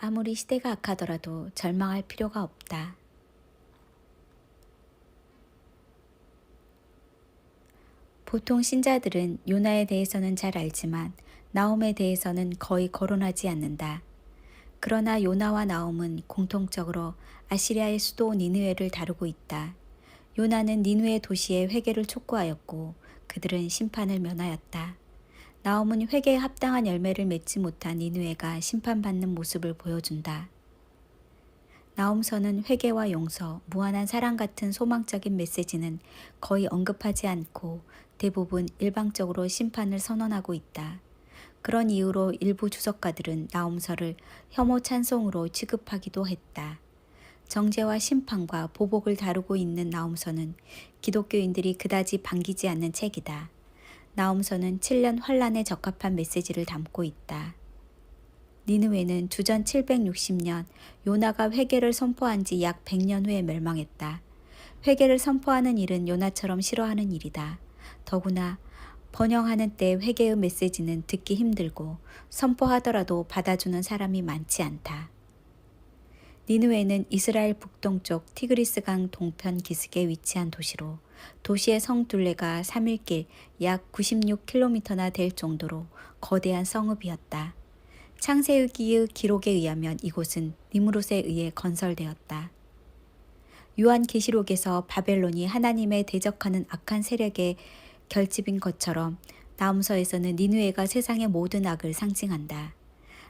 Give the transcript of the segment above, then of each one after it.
아무리 시대가 악하더라도 절망할 필요가 없다. 보통 신자들은 요나에 대해서는 잘 알지만 나홈에 대해서는 거의 거론하지 않는다. 그러나 요나와 나홈은 공통적으로 아시리아의 수도 니느웨를 다루고 있다. 요나는 니느웨 도시의 회개를 촉구하였고 그들은 심판을 면하였다. 나홈은 회개에 합당한 열매를 맺지 못한 니느웨가 심판받는 모습을 보여준다. 나홈서는 회개와 용서, 무한한 사랑 같은 소망적인 메시지는 거의 언급하지 않고 대부분 일방적으로 심판을 선언하고 있다. 그런 이유로 일부 주석가들은 나홈서를 혐오 찬송으로 취급하기도 했다. 정죄와 심판과 보복을 다루고 있는 나홈서는 기독교인들이 그다지 반기지 않는 책이다. 나홈서는 7년 환란에 적합한 메시지를 담고 있다. 니느웨는 주전 760년 요나가 회개를 선포한 지 약 100년 후에 멸망했다. 회개를 선포하는 일은 요나처럼 싫어하는 일이다. 더구나 번영하는 때 회개의 메시지는 듣기 힘들고 선포하더라도 받아주는 사람이 많지 않다. 니느웨는 이스라엘 북동쪽 티그리스강 동편 기슭에 위치한 도시로 도시의 성 둘레가 3일길 약 96km나 될 정도로 거대한 성읍이었다. 창세기의 기록에 의하면 이곳은 니므롯에 의해 건설되었다. 요한계시록에서 바벨론이 하나님에 대적하는 악한 세력의 결집인 것처럼 나홈서에서는 니느웨가 세상의 모든 악을 상징한다.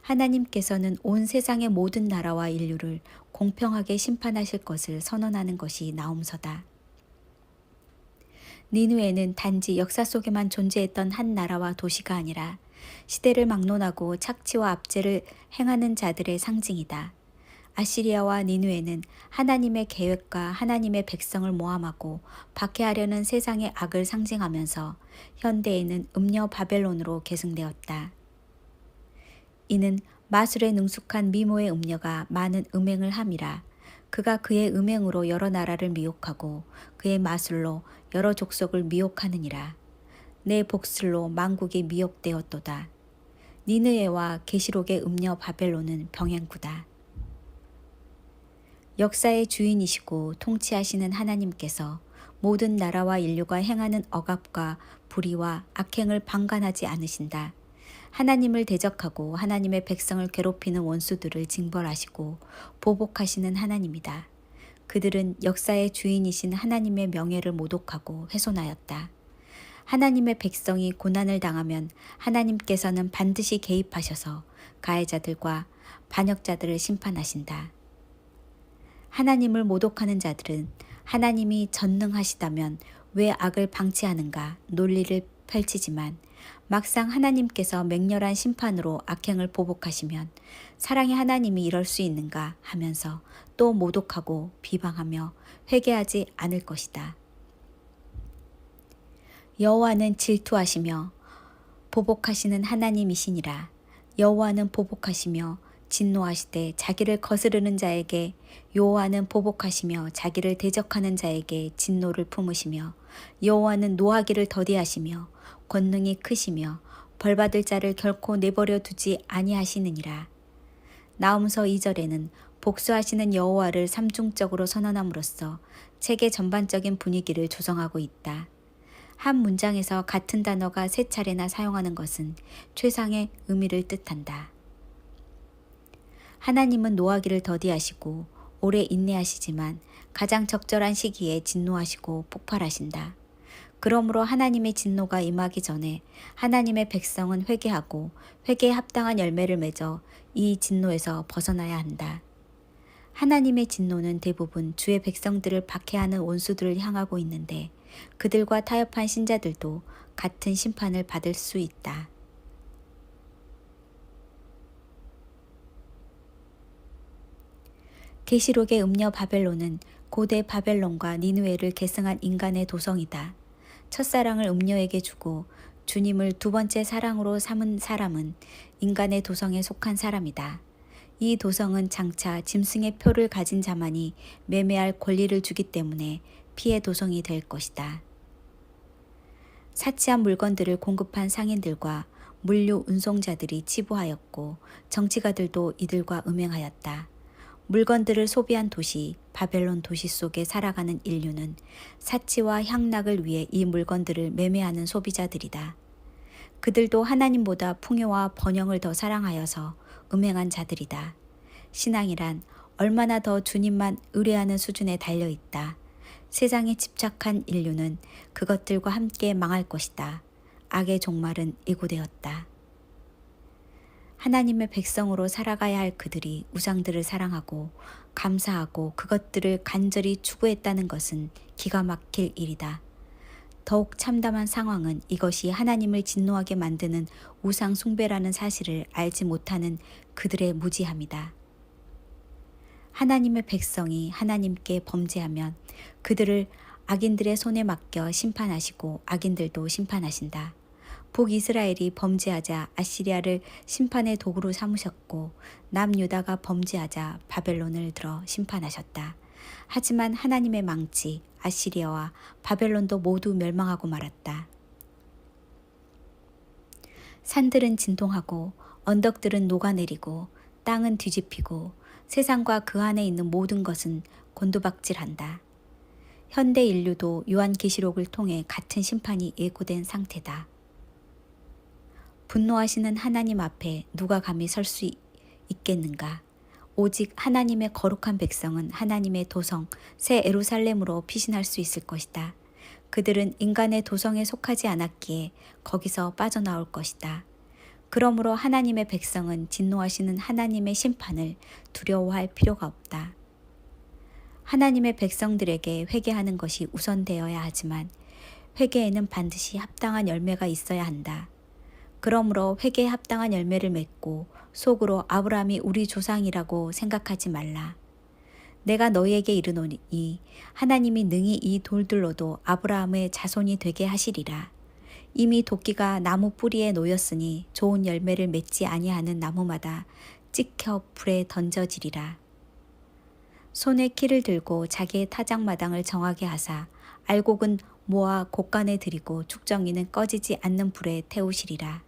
하나님께서는 온 세상의 모든 나라와 인류를 공평하게 심판하실 것을 선언하는 것이 나홈서다. 니느웨는 단지 역사 속에만 존재했던 한 나라와 도시가 아니라 시대를 막론하고 착취와 압제를 행하는 자들의 상징이다. 아시리아와 니느웨는 하나님의 계획과 하나님의 백성을 모함하고 박해하려는 세상의 악을 상징하면서 현대에는 음녀 바벨론으로 계승되었다. 이는 마술에 능숙한 미모의 음녀가 많은 음행을 함이라. 그가 그의 음행으로 여러 나라를 미혹하고 그의 마술로 여러 족속을 미혹하느니라. 내 복술로 만국이 미혹되었도다. 니느웨와 계시록의 음녀 바벨론은 병행구다. 역사의 주인이시고 통치하시는 하나님께서 모든 나라와 인류가 행하는 억압과 불의와 악행을 방관하지 않으신다. 하나님을 대적하고 하나님의 백성을 괴롭히는 원수들을 징벌하시고 보복하시는 하나님이다. 그들은 역사의 주인이신 하나님의 명예를 모독하고 훼손하였다. 하나님의 백성이 고난을 당하면 하나님께서는 반드시 개입하셔서 가해자들과 반역자들을 심판하신다. 하나님을 모독하는 자들은 하나님이 전능하시다면 왜 악을 방치하는가 논리를 펼치지만 막상 하나님께서 맹렬한 심판으로 악행을 보복하시면 사랑의 하나님이 이럴 수 있는가 하면서 또 모독하고 비방하며 회개하지 않을 것이다. 여호와는 질투하시며 보복하시는 하나님이시니라. 여호와는 보복하시며 진노하시되 자기를 거스르는 자에게, 여호와는 보복하시며 자기를 대적하는 자에게 진노를 품으시며, 여호와는 노하기를 더디하시며 권능이 크시며 벌받을 자를 결코 내버려 두지 아니하시느니라. 나홈서 2절에는 복수하시는 여호와를 삼중적으로 선언함으로써 책의 전반적인 분위기를 조성하고 있다. 한 문장에서 같은 단어가 3차례나 사용하는 것은 최상의 의미를 뜻한다. 하나님은 노하기를 더디하시고 오래 인내하시지만 가장 적절한 시기에 진노하시고 폭발하신다. 그러므로 하나님의 진노가 임하기 전에 하나님의 백성은 회개하고 회개에 합당한 열매를 맺어 이 진노에서 벗어나야 한다. 하나님의 진노는 대부분 주의 백성들을 박해하는 원수들을 향하고 있는데 그들과 타협한 신자들도 같은 심판을 받을 수 있다. 계시록의 음녀 바벨론은 고대 바벨론과 니느웨를 계승한 인간의 도성이다. 첫사랑을 음녀에게 주고 주님을 두 번째 사랑으로 삼은 사람은 인간의 도성에 속한 사람이다. 이 도성은 장차 짐승의 표를 가진 자만이 매매할 권리를 주기 때문에 피해 도성이 될 것이다. 사치한 물건들을 공급한 상인들과 물류 운송자들이 치부하였고 정치가들도 이들과 음행하였다. 물건들을 소비한 도시, 바벨론 도시 속에 살아가는 인류는 사치와 향락을 위해 이 물건들을 매매하는 소비자들이다. 그들도 하나님보다 풍요와 번영을 더 사랑하여서 음행한 자들이다. 신앙이란 얼마나 더 주님만 의뢰하는 수준에 달려 있다. 세상에 집착한 인류는 그것들과 함께 망할 것이다. 악의 종말은 예고되었다. 하나님의 백성으로 살아가야 할 그들이 우상들을 사랑하고 감사하고 그것들을 간절히 추구했다는 것은 기가 막힐 일이다. 더욱 참담한 상황은 이것이 하나님을 진노하게 만드는 우상 숭배라는 사실을 알지 못하는 그들의 무지함이다. 하나님의 백성이 하나님께 범죄하면 그들을 악인들의 손에 맡겨 심판하시고 악인들도 심판하신다. 북이스라엘이 범죄하자 아시리아를 심판의 도구로 삼으셨고 남유다가 범죄하자 바벨론을 들어 심판하셨다. 하지만 하나님의 망치 아시리아와 바벨론도 모두 멸망하고 말았다. 산들은 진동하고 언덕들은 녹아내리고 땅은 뒤집히고 세상과 그 안에 있는 모든 것은 곤두박질한다. 현대 인류도 요한계시록을 통해 같은 심판이 예고된 상태다. 분노하시는 하나님 앞에 누가 감히 설 수 있겠는가? 오직 하나님의 거룩한 백성은 하나님의 도성 새 예루살렘으로 피신할 수 있을 것이다. 그들은 인간의 도성에 속하지 않았기에 거기서 빠져나올 것이다. 그러므로 하나님의 백성은 진노하시는 하나님의 심판을 두려워할 필요가 없다. 하나님의 백성들에게 회개하는 것이 우선되어야 하지만 회개에는 반드시 합당한 열매가 있어야 한다. 그러므로 회개에 합당한 열매를 맺고 속으로 아브라함이 우리 조상이라고 생각하지 말라. 내가 너희에게 이르노니 하나님이 능히 이 돌들로도 아브라함의 자손이 되게 하시리라. 이미 도끼가 나무 뿌리에 놓였으니 좋은 열매를 맺지 아니하는 나무마다 찍혀 불에 던져지리라. 손에 키를 들고 자기의 타작마당을 정하게 하사 알곡은 모아 곡간에 들이고 축정이는 꺼지지 않는 불에 태우시리라.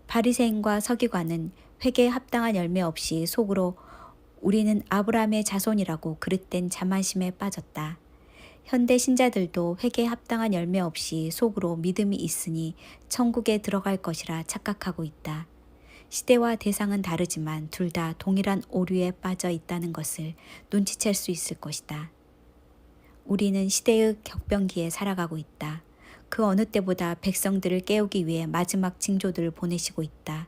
바리새인과 서기관은 회개에 합당한 열매 없이 속으로 우리는 아브라함의 자손이라고 그릇된 자만심에 빠졌다. 현대 신자들도 회개에 합당한 열매 없이 속으로 믿음이 있으니 천국에 들어갈 것이라 착각하고 있다. 시대와 대상은 다르지만 둘 다 동일한 오류에 빠져 있다는 것을 눈치챌 수 있을 것이다. 우리는 시대의 격변기에 살아가고 있다. 그 어느 때보다 백성들을 깨우기 위해 마지막 징조들을 보내시고 있다.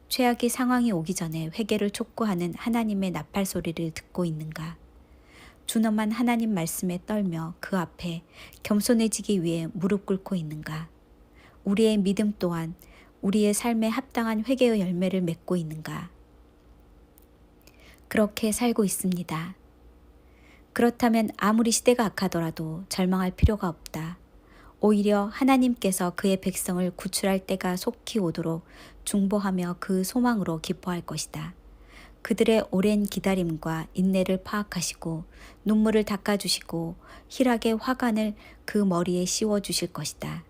최악의 상황이 오기 전에 회개를 촉구하는 하나님의 나팔 소리를 듣고 있는가? 준엄한 하나님 말씀에 떨며 그 앞에 겸손해지기 위해 무릎 꿇고 있는가? 우리의 믿음 또한 우리의 삶에 합당한 회개의 열매를 맺고 있는가? 그렇게 살고 있습니다. 그렇다면 아무리 시대가 악하더라도 절망할 필요가 없다. 오히려 하나님께서 그의 백성을 구출할 때가 속히 오도록 중보하며 그 소망으로 기뻐할 것이다. 그들의 오랜 기다림과 인내를 파악하시고 눈물을 닦아주시고 희락의 화관을 그 머리에 씌워주실 것이다.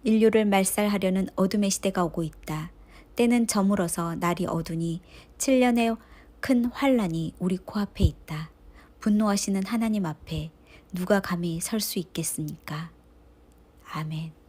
인류를 말살하려는 어둠의 시대가 오고 있다. 때는 저물어서 날이 어두니 7년의 큰 환란이 우리 코앞에 있다. 분노하시는 하나님 앞에 누가 감히 설 수 있겠습니까? 아멘.